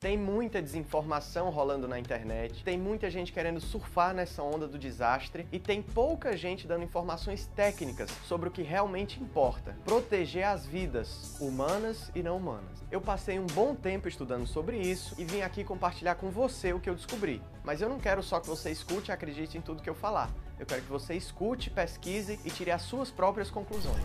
Tem muita desinformação rolando na internet, tem muita gente querendo surfar nessa onda do desastre e tem pouca gente dando informações técnicas sobre o que realmente importa: proteger as vidas, humanas e não humanas. Eu passei um bom tempo estudando sobre isso e vim aqui compartilhar com você o que eu descobri. Mas eu não quero só que você escute e acredite em tudo que eu falar. Eu quero que você escute, pesquise e tire as suas próprias conclusões.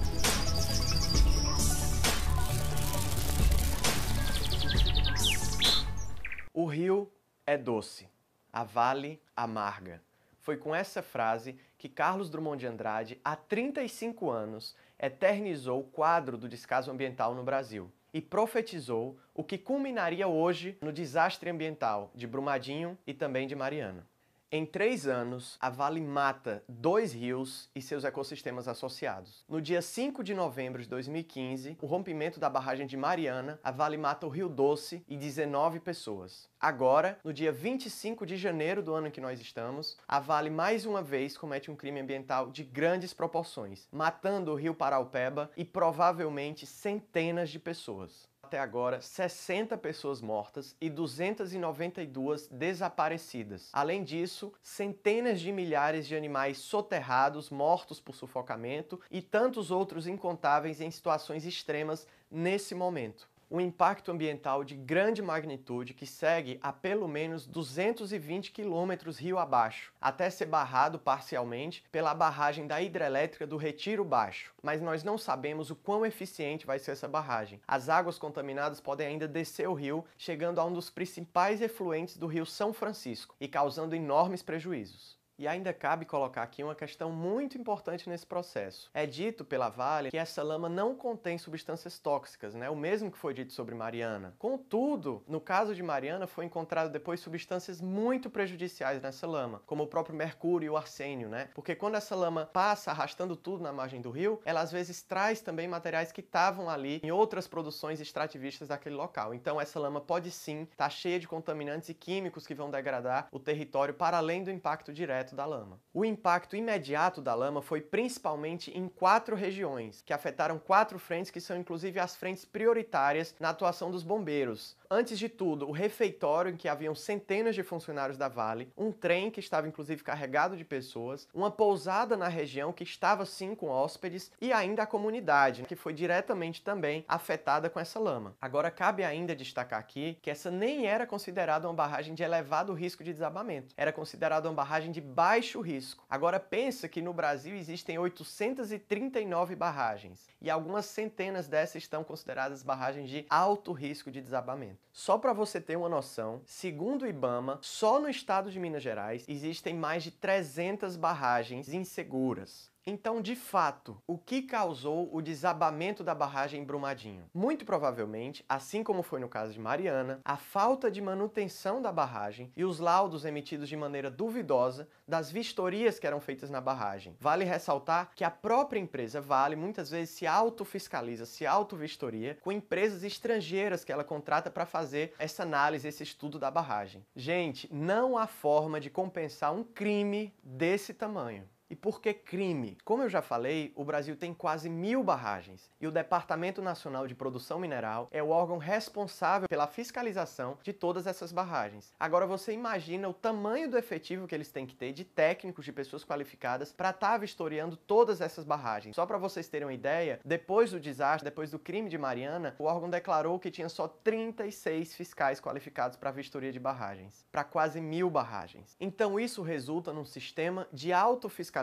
O rio é doce, a vale amarga. Foi com essa frase que Carlos Drummond de Andrade, há 35 anos, eternizou o quadro do descaso ambiental no Brasil e profetizou o que culminaria hoje no desastre ambiental de Brumadinho e também de Mariana. Em 3 anos, a Vale mata 2 rios e seus ecossistemas associados. No dia 5 de novembro de 2015, o rompimento da barragem de Mariana, a Vale mata o Rio Doce e 19 pessoas. Agora, no dia 25 de janeiro do ano em que nós estamos, a Vale mais uma vez comete um crime ambiental de grandes proporções, matando o Rio Paraupeba e provavelmente centenas de pessoas. Até agora, 60 pessoas mortas e 292 desaparecidas. Além disso, centenas de milhares de animais soterrados, mortos por sufocamento e tantos outros incontáveis em situações extremas nesse momento. Um impacto ambiental de grande magnitude que segue a pelo menos 220 quilômetros rio abaixo, até ser barrado parcialmente pela barragem da hidrelétrica do Retiro Baixo. Mas nós não sabemos o quão eficiente vai ser essa barragem. As águas contaminadas podem ainda descer o rio, chegando a um dos principais efluentes do Rio São Francisco e causando enormes prejuízos. E ainda cabe colocar aqui uma questão muito importante nesse processo. É dito pela Vale que essa lama não contém substâncias tóxicas, né? O mesmo que foi dito sobre Mariana. Contudo, no caso de Mariana, foi encontrado depois substâncias muito prejudiciais nessa lama, como o próprio mercúrio e o arsênio, né? Porque quando essa lama passa arrastando tudo na margem do rio, ela às vezes traz também materiais que estavam ali em outras produções extrativistas daquele local. Então essa lama pode sim estar cheia de contaminantes e químicos que vão degradar o território para além do impacto direto da lama. O impacto imediato da lama foi principalmente em 4 regiões, que afetaram 4 frentes que são inclusive as frentes prioritárias na atuação dos bombeiros. Antes de tudo, o refeitório em que haviam centenas de funcionários da Vale, um trem que estava inclusive carregado de pessoas, uma pousada na região que estava sim com hóspedes e ainda a comunidade, que foi diretamente também afetada com essa lama. Agora cabe ainda destacar aqui que essa nem era considerada uma barragem de elevado risco de desabamento, era considerada uma barragem de baixo risco. Agora pensa que no Brasil existem 839 barragens e algumas centenas dessas estão consideradas barragens de alto risco de desabamento. Só para você ter uma noção, segundo o IBAMA, só no estado de Minas Gerais existem mais de 300 barragens inseguras. Então, de fato, o que causou o desabamento da barragem em Brumadinho? Muito provavelmente, assim como foi no caso de Mariana, a falta de manutenção da barragem e os laudos emitidos de maneira duvidosa das vistorias que eram feitas na barragem. Vale ressaltar que a própria empresa Vale muitas vezes se autofiscaliza, se autovistoria com empresas estrangeiras que ela contrata para fazer essa análise, esse estudo da barragem. Gente, não há forma de compensar um crime desse tamanho. E por que crime? Como eu já falei, o Brasil tem quase 1000 barragens e o Departamento Nacional de Produção Mineral é o órgão responsável pela fiscalização de todas essas barragens. Agora você imagina o tamanho do efetivo que eles têm que ter de técnicos, de pessoas qualificadas para estar vistoriando todas essas barragens. Só para vocês terem uma ideia, depois do desastre, depois do crime de Mariana, o órgão declarou que tinha só 36 fiscais qualificados para vistoria de barragens, para quase 1000 barragens. Então isso resulta num sistema de autofiscalização,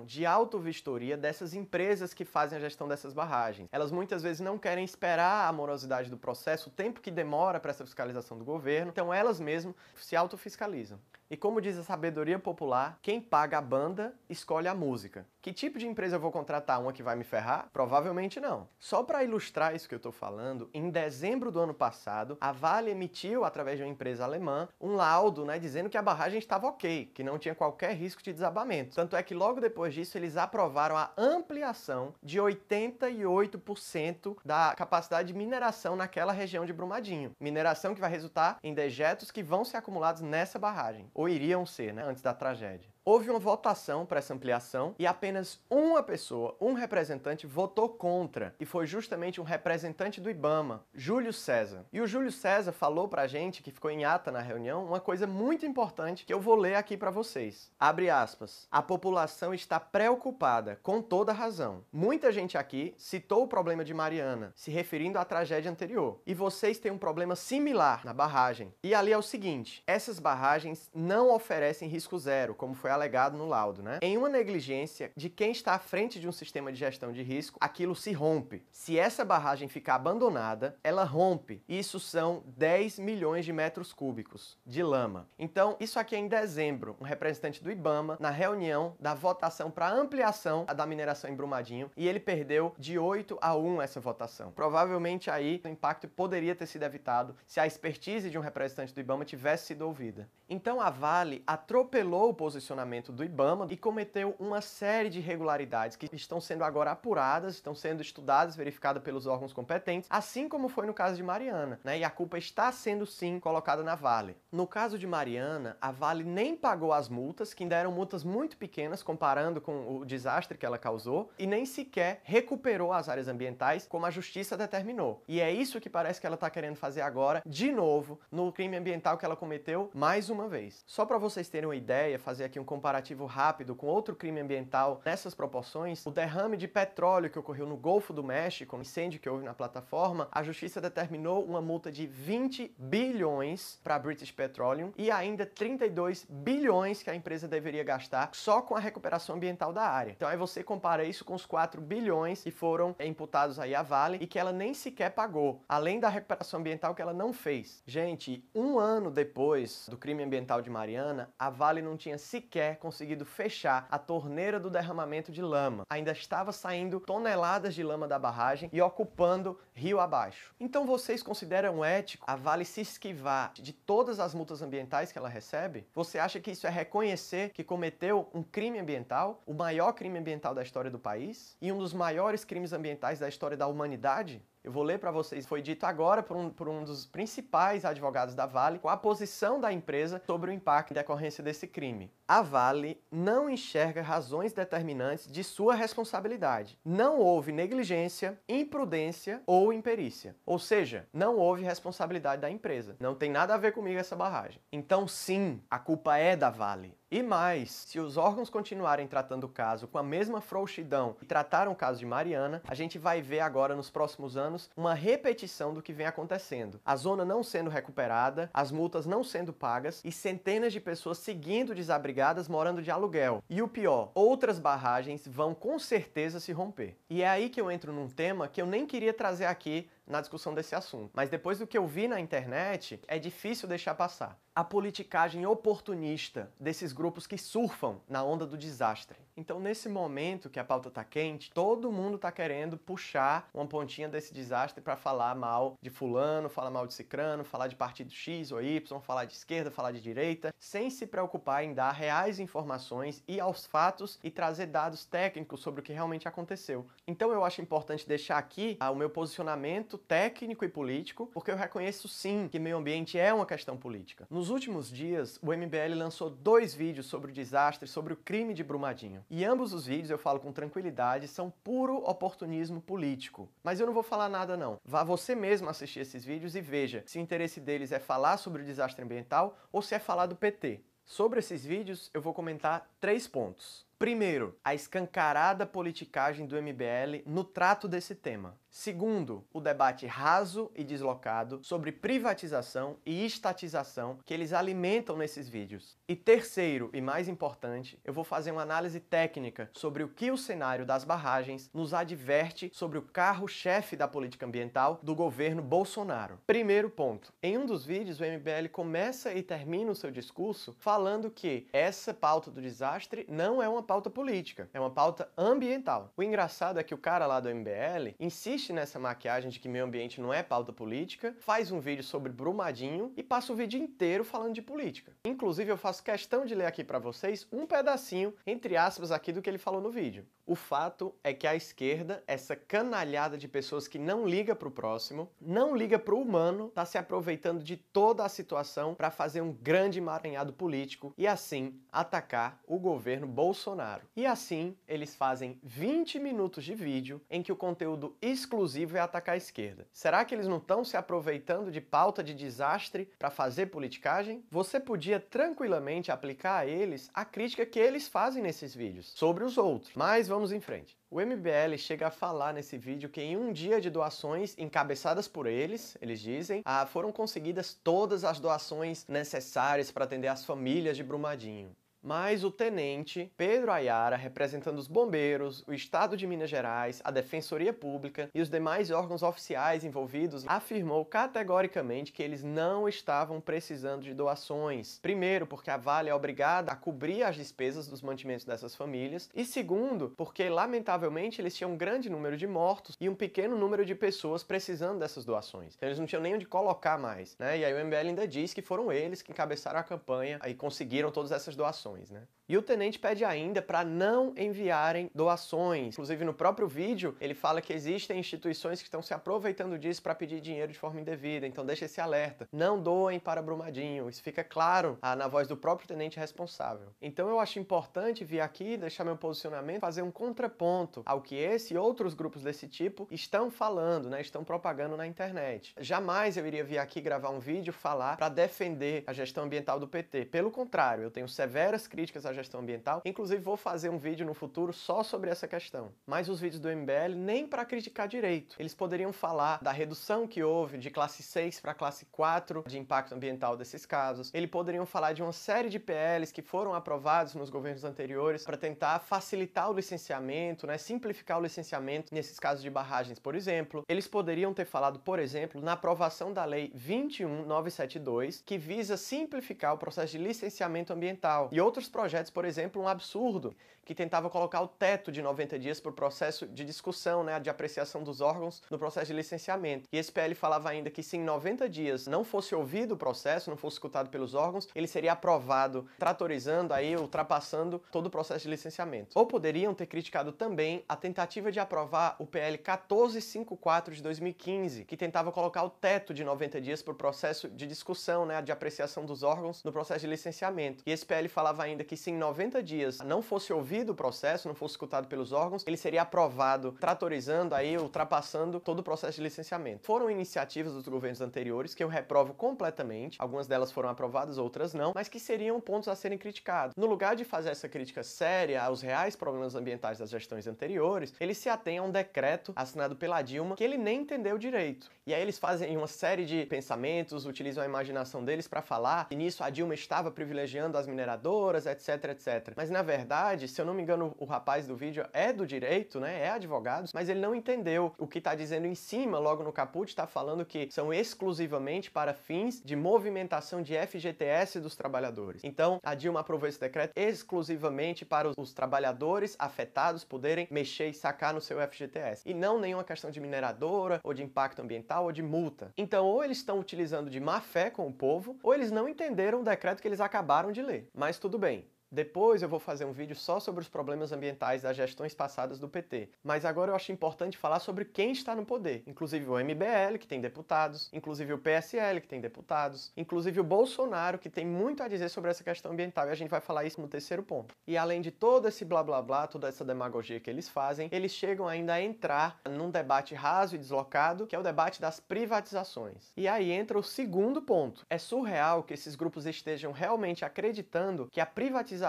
de autovistoria dessas empresas que fazem a gestão dessas barragens. Elas muitas vezes não querem esperar a morosidade do processo, o tempo que demora para essa fiscalização do governo, então elas mesmas se autofiscalizam. E como diz a sabedoria popular, quem paga a banda escolhe a música. Que tipo de empresa eu vou contratar? Uma que vai me ferrar? Provavelmente não. Só para ilustrar isso que eu estou falando, em dezembro do ano passado, a Vale emitiu, através de uma empresa alemã, um laudo, dizendo que a barragem estava ok, que não tinha qualquer risco de desabamento. Tanto é que logo depois disso eles aprovaram a ampliação de 88% da capacidade de mineração naquela região de Brumadinho. Mineração que vai resultar em dejetos que vão ser acumulados nessa barragem. Ou iriam ser, antes da tragédia. Houve uma votação para essa ampliação e apenas uma pessoa, um representante, votou contra. E foi justamente um representante do IBAMA, Júlio César. E o Júlio César falou pra gente, que ficou em ata na reunião, uma coisa muito importante que eu vou ler aqui para vocês. Abre aspas. A população está preocupada, com toda razão. Muita gente aqui citou o problema de Mariana, se referindo à tragédia anterior. E vocês têm um problema similar na barragem. E ali é o seguinte, essas barragens não oferecem risco zero, como foi alegado no laudo, né? Em uma negligência de quem está à frente de um sistema de gestão de risco, aquilo se rompe. Se essa barragem ficar abandonada, ela rompe. Isso são 10 milhões de metros cúbicos de lama. Então, isso aqui é em dezembro, um representante do IBAMA, na reunião da votação para ampliação da mineração em Brumadinho, e ele perdeu de 8-1 essa votação. Provavelmente aí o impacto poderia ter sido evitado se a expertise de um representante do IBAMA tivesse sido ouvida. Então a Vale atropelou o posicionamento do IBAMA e cometeu uma série de irregularidades que estão sendo agora apuradas, estão sendo estudadas, verificadas pelos órgãos competentes, assim como foi no caso de Mariana, né? E a culpa está sendo sim colocada na Vale. No caso de Mariana, a Vale nem pagou as multas, que ainda eram multas muito pequenas comparando com o desastre que ela causou, e nem sequer recuperou as áreas ambientais como a justiça determinou. E é isso que parece que ela está querendo fazer agora, de novo, no crime ambiental que ela cometeu mais uma vez. Só para vocês terem uma ideia, fazer aqui um comparativo rápido com outro crime ambiental nessas proporções, o derrame de petróleo que ocorreu no Golfo do México, um incêndio que houve na plataforma, a justiça determinou uma multa de 20 bilhões para a British Petroleum e ainda 32 bilhões que a empresa deveria gastar só com a recuperação ambiental da área. Então aí você compara isso com os 4 bilhões que foram imputados aí à Vale e que ela nem sequer pagou, além da recuperação ambiental que ela não fez. Gente, um ano depois do crime ambiental de Mariana, a Vale não tinha sequer conseguido fechar a torneira do derramamento de lama. Ainda estava saindo toneladas de lama da barragem e ocupando rio abaixo. Então vocês consideram ético a Vale se esquivar de todas as multas ambientais que ela recebe? Você acha que isso é reconhecer que cometeu um crime ambiental, o maior crime ambiental da história do país e um dos maiores crimes ambientais da história da humanidade? Eu vou ler para vocês, foi dito agora por um dos principais advogados da Vale, com a posição da empresa sobre o impacto em decorrência desse crime. A Vale não enxerga razões determinantes de sua responsabilidade. Não houve negligência, imprudência ou imperícia. Ou seja, não houve responsabilidade da empresa. Não tem nada a ver comigo essa barragem. Então sim, a culpa é da Vale. E mais, se os órgãos continuarem tratando o caso com a mesma frouxidão que trataram o caso de Mariana, a gente vai ver agora nos próximos anos uma repetição do que vem acontecendo. A zona não sendo recuperada, as multas não sendo pagas e centenas de pessoas seguindo desabrigadas morando de aluguel. E o pior, outras barragens vão com certeza se romper. E é aí que eu entro num tema que eu nem queria trazer aqui na discussão desse assunto. Mas depois do que eu vi na internet, é difícil deixar passar. A politicagem oportunista desses grupos que surfam na onda do desastre. Então, nesse momento que a pauta tá quente, todo mundo tá querendo puxar uma pontinha desse desastre para falar mal de fulano, falar mal de cicrano, falar de partido X ou Y, falar de esquerda, falar de direita, sem se preocupar em dar reais informações e aos fatos e trazer dados técnicos sobre o que realmente aconteceu. Então, eu acho importante deixar aqui o meu posicionamento técnico e político, porque eu reconheço sim que meio ambiente é uma questão política. Nos últimos dias, o MBL lançou 2 vídeos sobre o desastre, sobre o crime de Brumadinho. E ambos os vídeos, eu falo com tranquilidade, são puro oportunismo político. Mas eu não vou falar nada não. Vá você mesmo assistir esses vídeos e veja se o interesse deles é falar sobre o desastre ambiental ou se é falar do PT. Sobre esses vídeos, eu vou comentar 3 pontos. Primeiro, a escancarada politicagem do MBL no trato desse tema. Segundo, o debate raso e deslocado sobre privatização e estatização que eles alimentam nesses vídeos. E terceiro, e mais importante, eu vou fazer uma análise técnica sobre o que o cenário das barragens nos adverte sobre o carro-chefe da política ambiental do governo Bolsonaro. Primeiro ponto. Em um dos vídeos, o MBL começa e termina o seu discurso falando que essa pauta do desastre não é uma pauta política, é uma pauta ambiental. O engraçado é que o cara lá do MBL insiste nessa maquiagem de que meio ambiente não é pauta política, faz um vídeo sobre Brumadinho e passa o vídeo inteiro falando de política. Inclusive, eu faço questão de ler aqui para vocês um pedacinho, entre aspas, aqui do que ele falou no vídeo. O fato é que a esquerda, essa canalhada de pessoas que não liga pro próximo, não liga pro humano, tá se aproveitando de toda a situação para fazer um grande emaranhado político e assim atacar o governo Bolsonaro. E assim, eles fazem 20 minutos de vídeo em que o conteúdo exclusivo é atacar a esquerda. Será que eles não estão se aproveitando de pauta de desastre para fazer politicagem? Você podia tranquilamente aplicar a eles a crítica que eles fazem nesses vídeos sobre os outros, mas vamos em frente. O MBL chega a falar nesse vídeo que em um dia de doações encabeçadas por eles dizem, foram conseguidas todas as doações necessárias para atender as famílias de Brumadinho. Mas o tenente Pedro Ayara, representando os bombeiros, o Estado de Minas Gerais, a Defensoria Pública e os demais órgãos oficiais envolvidos, afirmou categoricamente que eles não estavam precisando de doações. Primeiro, porque a Vale é obrigada a cobrir as despesas dos mantimentos dessas famílias. E segundo, porque lamentavelmente eles tinham um grande número de mortos e um pequeno número de pessoas precisando dessas doações. Então eles não tinham nem onde colocar mais, né? E aí o MBL ainda diz que foram eles que encabeçaram a campanha e conseguiram todas essas doações. Né? E o tenente pede ainda para não enviarem doações. Inclusive no próprio vídeo ele fala que existem instituições que estão se aproveitando disso para pedir dinheiro de forma indevida, então deixa esse alerta. Não doem para Brumadinho, isso fica claro na voz do próprio tenente responsável. Então eu acho importante vir aqui, deixar meu posicionamento, fazer um contraponto ao que esse e outros grupos desse tipo estão falando, né? Estão propagando na internet. Jamais eu iria vir aqui gravar um vídeo falar para defender a gestão ambiental do PT. Pelo contrário, eu tenho severas críticas à gestão ambiental, inclusive vou fazer um vídeo no futuro só sobre essa questão. Mas os vídeos do MBL nem para criticar direito. Eles poderiam falar da redução que houve de classe 6 para classe 4 de impacto ambiental desses casos. Eles poderiam falar de uma série de PLs que foram aprovados nos governos anteriores para tentar facilitar o licenciamento, né, simplificar o licenciamento nesses casos de barragens, por exemplo. Eles poderiam ter falado, por exemplo, na aprovação da Lei 21.972, que visa simplificar o processo de licenciamento ambiental. E outros projetos, por exemplo, um absurdo, que tentava colocar o teto de 90 dias para o processo de discussão, né, de apreciação dos órgãos no processo de licenciamento. E esse PL falava ainda que se em 90 dias não fosse ouvido o processo, não fosse escutado pelos órgãos, ele seria aprovado, tratorizando aí, ultrapassando todo o processo de licenciamento. Ou poderiam ter criticado também a tentativa de aprovar o PL 1454 de 2015, que tentava colocar o teto de 90 dias para o processo de discussão, né, de apreciação dos órgãos no processo de licenciamento. E esse PL falava ainda que se em 90 dias não fosse ouvido o processo, não fosse escutado pelos órgãos, ele seria aprovado, tratorizando aí, ultrapassando todo o processo de licenciamento. Foram iniciativas dos governos anteriores que eu reprovo completamente, algumas delas foram aprovadas, outras não, mas que seriam pontos a serem criticados. No lugar de fazer essa crítica séria aos reais problemas ambientais das gestões anteriores, eles se atêm a um decreto assinado pela Dilma que ele nem entendeu direito. E aí eles fazem uma série de pensamentos, utilizam a imaginação deles para falar que nisso a Dilma estava privilegiando as mineradoras, etc, etc. Mas na verdade, se eu não me engano, o rapaz do vídeo é do direito, né? É advogado, mas ele não entendeu o que está dizendo em cima, logo no caput, está falando que são exclusivamente para fins de movimentação de FGTS dos trabalhadores. Então, a Dilma aprovou esse decreto exclusivamente para os trabalhadores afetados poderem mexer e sacar no seu FGTS. E não nenhuma questão de mineradora, ou de impacto ambiental, ou de multa. Então, ou eles estão utilizando de má fé com o povo, ou eles não entenderam o decreto que eles acabaram de ler. Mas tudo bem. Depois eu vou fazer um vídeo só sobre os problemas ambientais das gestões passadas do PT. Mas agora eu acho importante falar sobre quem está no poder. Inclusive o MBL, que tem deputados, inclusive o PSL, que tem deputados, inclusive o Bolsonaro, que tem muito a dizer sobre essa questão ambiental, e a gente vai falar isso no terceiro ponto. E além de todo esse blá blá blá, toda essa demagogia que eles fazem, eles chegam ainda a entrar num debate raso e deslocado, que é o debate das privatizações. E aí entra o segundo ponto. É surreal que esses grupos estejam realmente acreditando que a privatização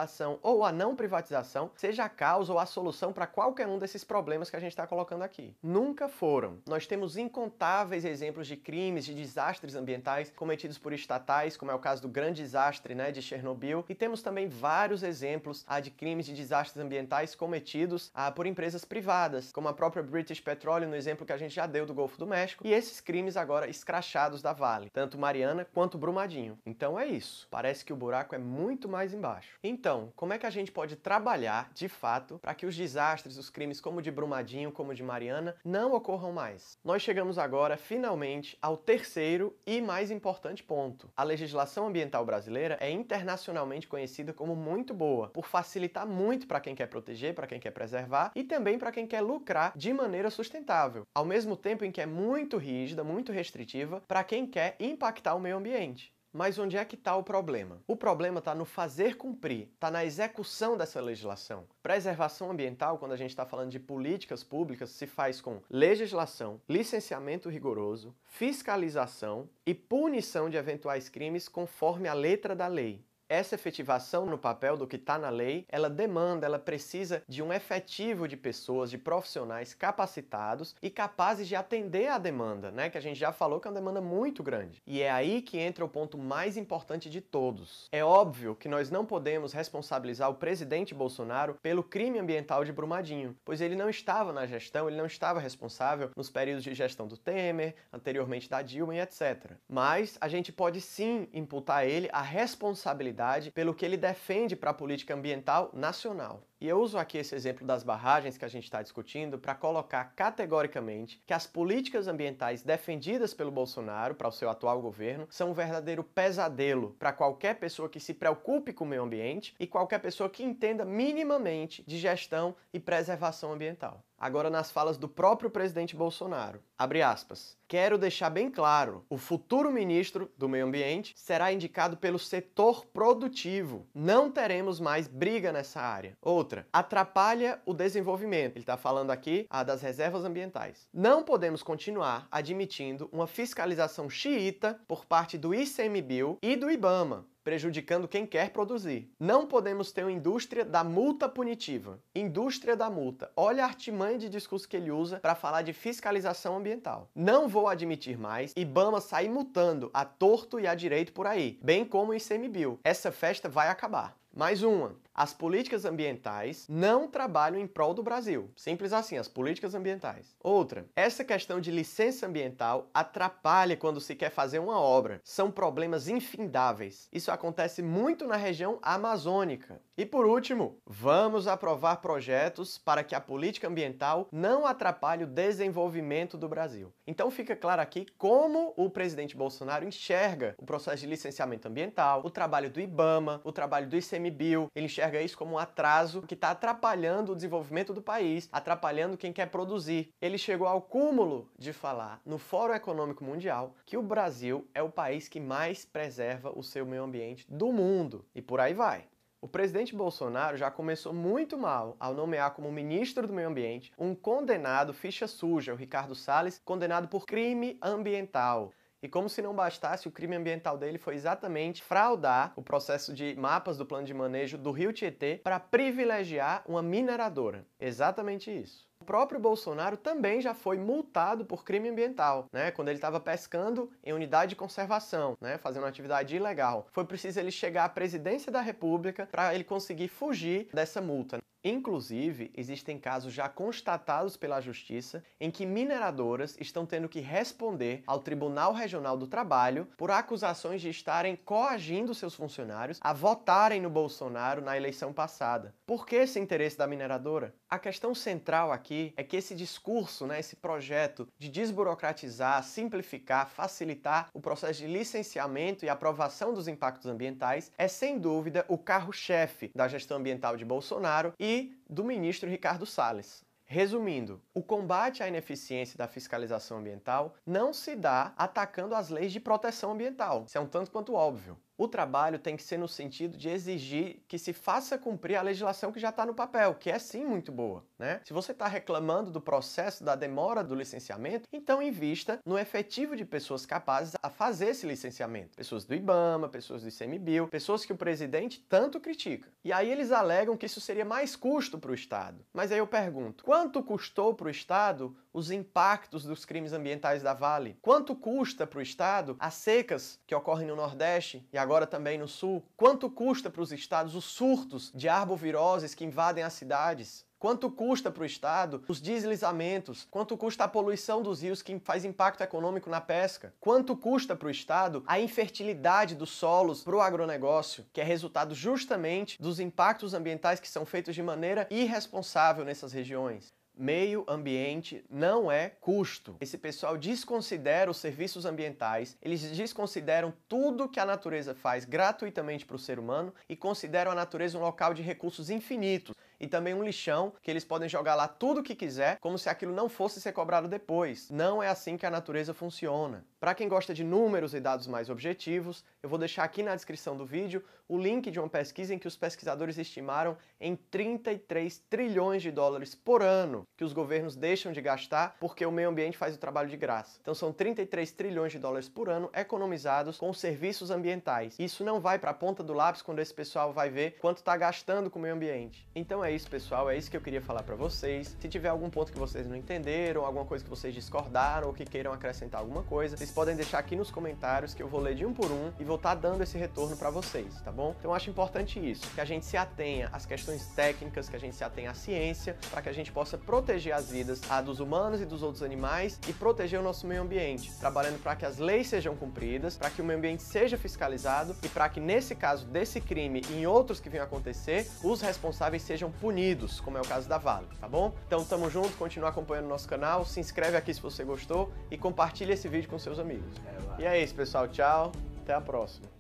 ou a não privatização seja a causa ou a solução para qualquer um desses problemas que a gente está colocando aqui. Nunca foram. Nós temos incontáveis exemplos de crimes, de desastres ambientais cometidos por estatais, como é o caso do grande desastre, né, de Chernobyl, e temos também vários exemplos de crimes de desastres ambientais cometidos por empresas privadas, como a própria British Petroleum, no exemplo que a gente já deu do Golfo do México, e esses crimes agora escrachados da Vale, tanto Mariana quanto Brumadinho. Então é isso. Parece que o buraco é muito mais embaixo. Em Então, como é que a gente pode trabalhar, de fato, para que os desastres, os crimes como o de Brumadinho, como o de Mariana, não ocorram mais? Nós chegamos agora, finalmente, ao terceiro e mais importante ponto. A legislação ambiental brasileira é internacionalmente conhecida como muito boa, por facilitar muito para quem quer proteger, para quem quer preservar e também para quem quer lucrar de maneira sustentável, ao mesmo tempo em que é muito rígida, muito restritiva para quem quer impactar o meio ambiente. Mas onde é que está o problema? O problema está no fazer cumprir, está na execução dessa legislação. Preservação ambiental, quando a gente está falando de políticas públicas, se faz com legislação, licenciamento rigoroso, fiscalização e punição de eventuais crimes conforme a letra da lei. Essa efetivação no papel do que está na lei, ela demanda, ela precisa de um efetivo de pessoas, de profissionais capacitados e capazes de atender à demanda, né? Que a gente já falou que é uma demanda muito grande. E é aí que entra o ponto mais importante de todos. É óbvio que nós não podemos responsabilizar o presidente Bolsonaro pelo crime ambiental de Brumadinho, pois ele não estava na gestão, ele não estava responsável nos períodos de gestão do Temer, anteriormente da Dilma e etc. Mas a gente pode sim imputar a ele a responsabilidade pelo que ele defende para a política ambiental nacional. E eu uso aqui esse exemplo das barragens que a gente está discutindo para colocar categoricamente que as políticas ambientais defendidas pelo Bolsonaro para o seu atual governo são um verdadeiro pesadelo para qualquer pessoa que se preocupe com o meio ambiente e qualquer pessoa que entenda minimamente de gestão e preservação ambiental. Agora nas falas do próprio presidente Bolsonaro, abre aspas, quero deixar bem claro, o futuro ministro do meio ambiente será indicado pelo setor produtivo. Não teremos mais briga nessa área. Outra, atrapalha o desenvolvimento. Ele está falando aqui das reservas ambientais. Não podemos continuar admitindo uma fiscalização xiita por parte do ICMBio e do IBAMA, prejudicando quem quer produzir. Não podemos ter uma indústria da multa punitiva. Indústria da multa. Olha a artimanha de discurso que ele usa para falar de fiscalização ambiental. Não vou admitir mais IBAMA sair multando a torto e a direito por aí, bem como o ICMBio. Essa festa vai acabar. Mais uma. As políticas ambientais não trabalham em prol do Brasil. Simples assim, as políticas ambientais. Outra, essa questão de licença ambiental atrapalha quando se quer fazer uma obra. São problemas infindáveis. Isso acontece muito na região amazônica. E por último, vamos aprovar projetos para que a política ambiental não atrapalhe o desenvolvimento do Brasil. Então fica claro aqui como o presidente Bolsonaro enxerga o processo de licenciamento ambiental, o trabalho do IBAMA, o trabalho do ICMBio. Ele enxerga isso como um atraso que está atrapalhando o desenvolvimento do país, atrapalhando quem quer produzir. Ele chegou ao cúmulo de falar no Fórum Econômico Mundial que o Brasil é o país que mais preserva o seu meio ambiente do mundo. E por aí vai. O presidente Bolsonaro já começou muito mal ao nomear como ministro do Meio Ambiente um condenado ficha suja, o Ricardo Salles, condenado por crime ambiental. E como se não bastasse, o crime ambiental dele foi exatamente fraudar o processo de mapas do plano de manejo do Rio Tietê para privilegiar uma mineradora. Exatamente isso. O próprio Bolsonaro também já foi multado por crime ambiental, né? Quando ele estava pescando em unidade de conservação, né? Fazendo uma atividade ilegal. Foi preciso ele chegar à presidência da República para ele conseguir fugir dessa multa. Inclusive, existem casos já constatados pela Justiça em que mineradoras estão tendo que responder ao Tribunal Regional do Trabalho por acusações de estarem coagindo seus funcionários a votarem no Bolsonaro na eleição passada. Por que esse interesse da mineradora? A questão central aqui é que esse discurso, né, esse projeto de desburocratizar, simplificar, facilitar o processo de licenciamento e aprovação dos impactos ambientais é, sem dúvida, o carro-chefe da gestão ambiental de Bolsonaro e do ministro Ricardo Salles. Resumindo, o combate à ineficiência da fiscalização ambiental não se dá atacando as leis de proteção ambiental. Isso é um tanto quanto óbvio. O trabalho tem que ser no sentido de exigir que se faça cumprir a legislação que já está no papel, que é sim muito boa, né? Se você está reclamando do processo da demora do licenciamento, então invista no efetivo de pessoas capazes a fazer esse licenciamento. Pessoas do IBAMA, pessoas do ICMBio, pessoas que o presidente tanto critica. E aí eles alegam que isso seria mais custo para o Estado. Mas aí eu pergunto, quanto custou para o Estado os impactos dos crimes ambientais da Vale? Quanto custa para o Estado as secas que ocorrem no Nordeste e agora agora também no sul? Quanto custa para os estados os surtos de arboviroses que invadem as cidades? Quanto custa para o Estado os deslizamentos? Quanto custa a poluição dos rios que faz impacto econômico na pesca? Quanto custa para o Estado a infertilidade dos solos para o agronegócio, que é resultado justamente dos impactos ambientais que são feitos de maneira irresponsável nessas regiões? Meio ambiente não é custo. Esse pessoal desconsidera os serviços ambientais, eles desconsideram tudo que a natureza faz gratuitamente para o ser humano e consideram a natureza um local de recursos infinitos e também um lixão que eles podem jogar lá tudo o que quiser, como se aquilo não fosse ser cobrado depois. Não é assim que a natureza funciona. Para quem gosta de números e dados mais objetivos, eu vou deixar aqui na descrição do vídeo o link de uma pesquisa em que os pesquisadores estimaram em 33 trilhões de dólares por ano que os governos deixam de gastar porque o meio ambiente faz o trabalho de graça. Então são 33 trilhões de dólares por ano economizados com serviços ambientais. Isso não vai para a ponta do lápis quando esse pessoal vai ver quanto está gastando com o meio ambiente. Então é isso, pessoal, é isso que eu queria falar para vocês. Se tiver algum ponto que vocês não entenderam, alguma coisa que vocês discordaram ou que queiram acrescentar alguma coisa, vocês podem deixar aqui nos comentários que eu vou ler de um por um e vou estar dando esse retorno para vocês, tá bom? Então eu acho importante isso, que a gente se atenha às questões técnicas, que a gente se atenha à ciência, para que a gente possa proteger as vidas dos humanos e dos outros animais e proteger o nosso meio ambiente, trabalhando para que as leis sejam cumpridas, para que o meio ambiente seja fiscalizado e para que nesse caso desse crime e em outros que venham acontecer, os responsáveis sejam punidos, como é o caso da Vale, tá bom? Então tamo junto, continua acompanhando o nosso canal, se inscreve aqui se você gostou e compartilha esse vídeo com seus amigos. E é isso, pessoal, tchau, até a próxima.